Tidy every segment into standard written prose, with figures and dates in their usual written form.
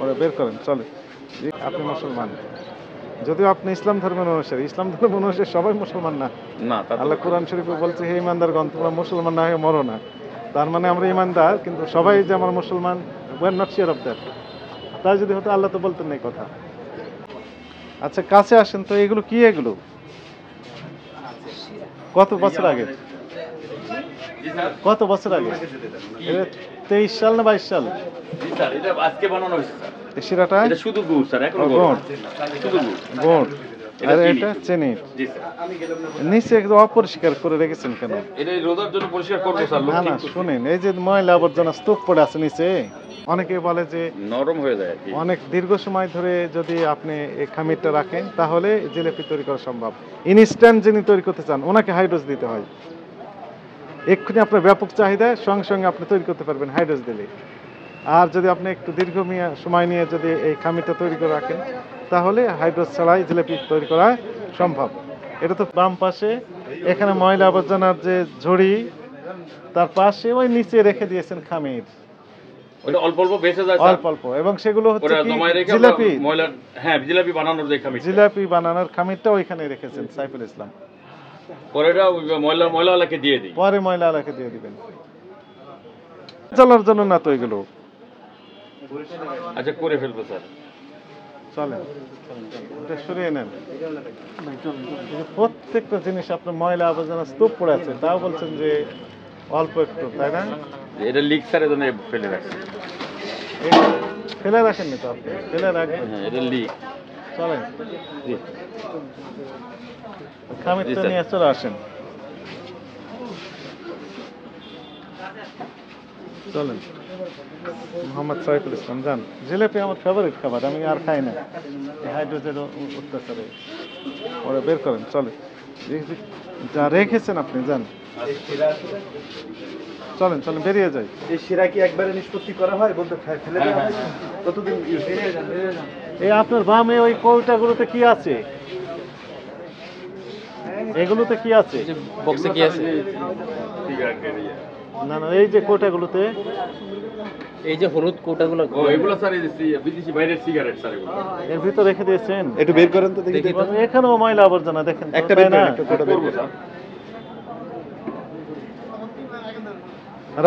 ওরা বের করেন চলে। আপনি মুসলমান, যদিও আপনি ইসলাম ধর্মের অনুসারী, ইসলাম ধর্মের অনুসারী সবাই মুসলমান না। না তা তো আল্লাহ কোরআন শরীফে বলছে হে ইমানদারগণ তোমরা মুসলমান না হয়ে মরো না। তার মানে আমরা ইমানদার, কিন্তু সবাই যে আমরা মুসলমান, we are not sure of that. তাই যদি হতো আল্লাহ তো বলতেন না এই কথা। আচ্ছা কাছে আসেন তো, এগুলো কি? এগুলো কত বছর আগে? কত বছর আগে? 23 সাল না 22 সাল? জি স্যার, এটা আজকে বানানো হয়েছে স্যার। এই শিরাটা এটা শুধু গুড় স্যার, এখনো গুড়, শুধু গুড়। গুড়, এটা আর চিনি। এটা চিনি। জি স্যার, নিচে একদম অপরিষ্কার করে রেখেছেন কেন? এটা এই রোজার জন্য পরিষ্কার করবো স্যার। না না শুনেন, এই যে ময়লা আবর্জনা স্তূপ পড়ে আছে নিচে, অনেকে বলে যে নরম হয়ে যায় আর কি। অনেক দীর্ঘ সময় ধরে যদি আপনি এই খামিরটা রাখেন তাহলে জিলেপি তৈরি করা সম্ভব। ইনস্ট্যান্ট যিনি তৈরি করতে চান ওনাকে হাইড্রোজ দিতে হয়। এক্ষুনি আপনার ব্যাপক চাহিদা, সঙ্গে সঙ্গে আপনি তৈরি করতে পারবেন হাইড্রোজ দিলে। আর যদি আপনি একটু দীর্ঘ সময় নিয়ে যদি এই খামিরটা তৈরি করে রাখেন তাহলে হাইড্রোজ ছাড়াই জিলেপি তৈরি করা সম্ভব। এটা তো বাম পাশে, এখানে ময়লা আবর্জনার যে ঝুড়ি, তার পাশে ওই নিচে রেখে দিয়েছেন খামির, ওটা অল্প অল্প বেঁচে যায় অল্প অল্প, এবং সেগুলো হচ্ছে ওটা কি জমায় রেখে জিলাপি, ময়লা, হ্যাঁ জিলাপি বানানোর যে খামির, জিলাপি বানানোর খামিরটা ওইখানে রেখেছেন সাইফুল ইসলাম। পরে এটা ময়লা ময়লাওয়ালাকে দিয়ে দিই। পরে ময়লা আলাকে দিয়ে দিবেন, চলার জন্য না তো এগুলো। আচ্ছা করে ফেলবো স্যার। চলেন এটা সরিয়ে নেন। এই যে প্রত্যেকটা জিনিস আপনার ময়লা আবর্জনা স্তূপ পড়ে আছে, তাও বলছেন যে অল্প একটু, তাই না? এটা লিক স্যার, এজন্য ফেলে রাখছি। এই ফেলে রাখেননি তো আপনি, ফেলে রাখবেন। হ্যাঁ এটা লিক। চলেন জি খামিরটা নিয়ে চলে আসেন, চলেন। মোহাম্মদ সাইফুল ইসলাম যান। জিলেপি আমার ফেভারিট খাবার, আমি আর খাই না হাইড্রোজেন অত্যাচারে। ওরা বের করেন চলে। যা রেখেছেন আপনি যান, চলেন চলেন বেরিয়ে যাই। এই শিরা কি একবারে নিষ্পত্তি করা হয় বলতে ফেলে দেওয়া হয়? কতদিন এই আপনার বামে ওই কৌটাগুলোতে কি আছে? এগুলোতে কি আছে? বক্সে কি আছে? না না, এই যে কোটাগুলোতে, এই যে হলুদ কোটাগুলো, ও এগুলো স্যার এই যে বিদেশি বাইরের সিগারেট স্যার, এগুলো এর ভিতরে রেখে দিয়েছেন। একটু বের করেন তো দেখি। এখানেও ময়লা আবর্জনা দেখেন তো, একটা তাই বের না? করেন, একটা কোটা বের করবো করেন। স্যার।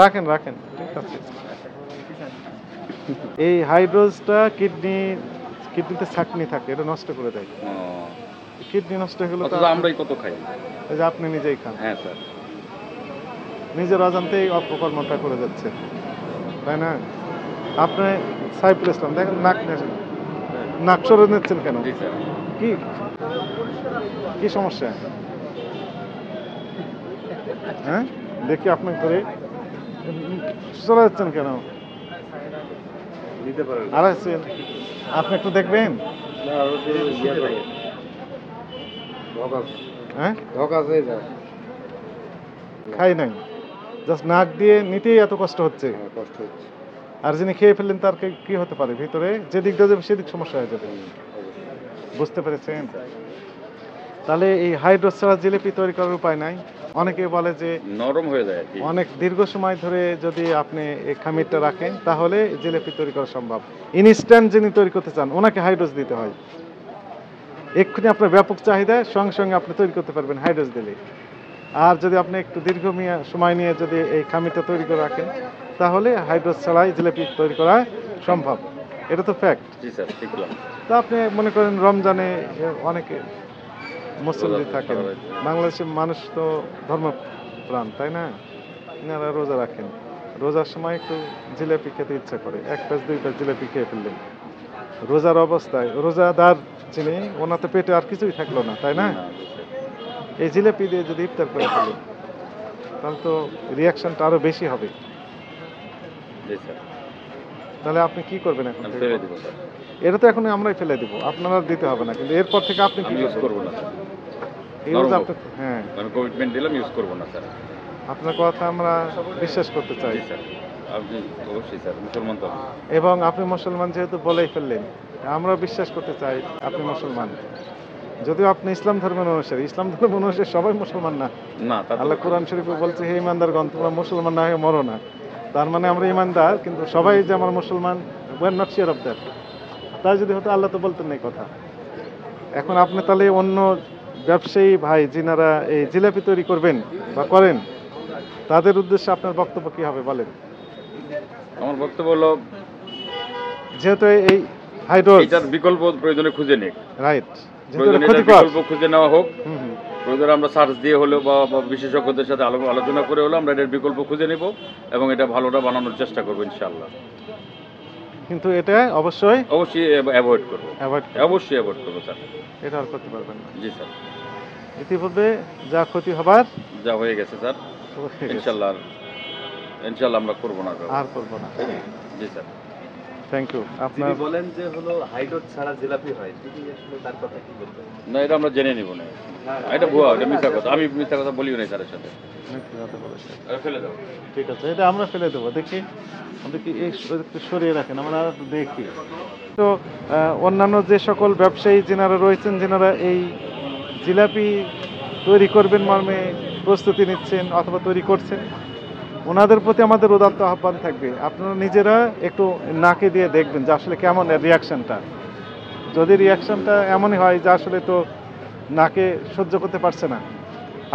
রাখেন রাখেন, ঠিক আছে। এই হাইড্রোজটা কিডনিতে ছাকনি থাকে, এটা নষ্ট করে দেয়। কিডনি নষ্ট হয়ে গেল তো অথচ আমরাই কত খাই। এই যে আপনি নিজেই খান, হ্যাঁ স্যার। নিজের অজান্তেই অপকর্মটা করে যাচ্ছে, তাই না? আপনি সাইফুল ইসলাম দেখেন নাক সরে নিচ্ছেন কেন? জি স্যার। কি কি সমস্যা? হ্যাঁ দেখি আপনি করে চলে যাচ্ছেন কেন? নিতে পারেন। আর আছেন আপনি, একটু দেখবেন। হ্যাঁ খাই নাই, জাস্ট নাক দিয়ে নিতেই এত কষ্ট হচ্ছে। কষ্ট হচ্ছে। আর যিনি খেয়ে ফেললেন তার কি হতে পারে? ভিতরে যেদিক দিয়ে যাবে সেদিক সমস্যা হয়ে যাবে, বুঝতে পেরেছেন? তাহলে এই হাইড্রোজ ছাড়া জিলিপি তৈরি করার উপায় নাই। অনেকে বলে যে নরম হয়ে যায় আর কি। অনেক দীর্ঘ সময় ধরে যদি আপনি এই খামিরটা রাখেন তাহলে জিলিপি তৈরি করা সম্ভব। ইনস্ট্যান্ট যিনি তৈরি করতে চান ওনাকে হাইড্রোজ দিতে হয়। এক্ষুনি আপনার ব্যাপক চাহিদা, সঙ্গে সঙ্গে আপনি তৈরি করতে পারবেন হাইড্রোজ দিলে। আর যদি আপনি একটু দীর্ঘ সময় নিয়ে যদি এই খামিরটা তৈরি করে রাখেন তাহলে হাইড্রোজ ছাড়াই জিলিপি তৈরি করা সম্ভব। এটা তো ফ্যাক্ট। জি স্যার, শিখলাম। তা আপনি মনে করেন রমজানে অনেকে মুসল্লি থাকেন, বাংলাদেশের মানুষ তো ধর্মপ্রাণ, তাই না? এনারা রোজা রাখেন, রোজার সময় একটু জিলাপি খেতে ইচ্ছা করে, এক প্যাচ দুই প্যাচ জিলাপি খেয়ে ফেললেন রোজার অবস্থায়। রোজাদার যিনি, ওনার তো পেটে আর কিছুই থাকলো না, তাই না? এই জিলাপি দিয়ে যদি ইফতার করে ফেলেন তাহলে তো রিয়াকশনটা আরো বেশি হবে। জি স্যার। তাহলে আপনি কি করবেন এখন? আমি ফেলে দিব স্যার। এটা তো এখন আমরাই ফেলে দিব, আপনারা দিতে হবে না, কিন্তু এরপর থেকে আপনি কি আমি ইউজ করবো না স্যার। হ্যাঁ, আমি কমিটমেন্ট দিলাম, ইউজ করবো না স্যার। আপনার কথা আমরা বিশ্বাস করতে চাই। জি স্যার। আপনি অবশ্যই স্যার মুসলমান তো। এবং আপনি মুসলমান যেহেতু বলেই ফেললেন, আমরা বিশ্বাস করতে চাই আপনি মুসলমান, যদিও আপনি ইসলাম ধর্মের অনুসারী, ইসলাম ধর্মের অনুসারী সবাই মুসলমান না। না তা তো আল্লাহ কোরআন শরীফে বলছে হে ইমানদারগণ তোমরা মুসলমান না হয়ে মরো না। তার মানে আমরা ইমানদার, কিন্তু সবাই যে আমরা মুসলমান, we are not sure of that. তাই যদি হতো আল্লাহ তো বলতেন না এই কথা। এখন আপনি তাহলে অন্য ব্যবসায়ী ভাই যিনারা এই জিলাপি তৈরি করবেন বা করেন তাদের উদ্দেশ্যে আপনার বক্তব্য কি হবে বলেন? আমার বক্তব্য হলো যেহেতু এই হাইড্রোজ এটার বিকল্প প্রয়োজনে খুঁজে নিক, রাইট, যেহেতু প্রয়োজনে এটা এটার ক্ষতিকর। বিকল্প খুঁজে নেওয়া হোক। হুম হুম। প্রয়োজনে আমরা সার্চ দিয়ে হলেও বা বিশেষজ্ঞদের সাথে আলোচনা করে হলেও আমরা এটার বিকল্প খুঁজে নেব এবং এটা ভালোটা বানানোর চেষ্টা করবো ইনশাআল্লাহ। কিন্তু এটা অবশ্যই অবশ্যই অ্যাভয়েড করবো, অ্যাভয়েড, অবশ্যই অ্যাভয়েড করবো স্যার। এটা আর করতে পারবেন না। জি স্যার, ইতিপূর্বে যা ক্ষতি হবার যা হয়ে গেছে স্যার, হয়ে গেছে। ইনশাল্লাহ আমরা করবো না। আর করবো না। জি স্যার। Thank you. আপনার যিনি বলেন যে হলো হাইড্রোজ ছাড়া জিলাপি হয়, তিনি আসলে তার কথা কি বলবেন? না, এটা আমরা জেনে নিব না, এটা ভুয়া, এটা মিথ্যা কথা। আমি মিথ্যা কথা বলিও নাই স্যারের সাথে। মিথ্যে কথা বলেছেন। এটা ফেলে দাও। ঠিক আছে, এটা আমরা ফেলে দেবো। দেখি আমাদের কি একটু সরিয়ে রাখেন, আমরা আর একটু দেখি। তো অন্যান্য যে সকল ব্যবসায়ী যেনারা রয়েছেন, যেনারা এই জিলাপি তৈরি করবেন মর্মে প্রস্তুতি নিচ্ছেন অথবা তৈরি করছেন, ওনাদের প্রতি আমাদের উদাত্ত আহ্বান থাকবে, আপনারা নিজেরা একটু নাকে দিয়ে দেখবেন যে আসলে কেমন এর রিয়াকশানটা। যদি রিয়াকশানটা এমনই হয় যে আসলে তো নাকে সহ্য করতে পারছে না,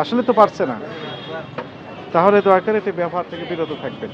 আসলে তো পারছে না, তাহলে দয়া করে এটি ব্যবহার থেকে বিরত থাকবেন।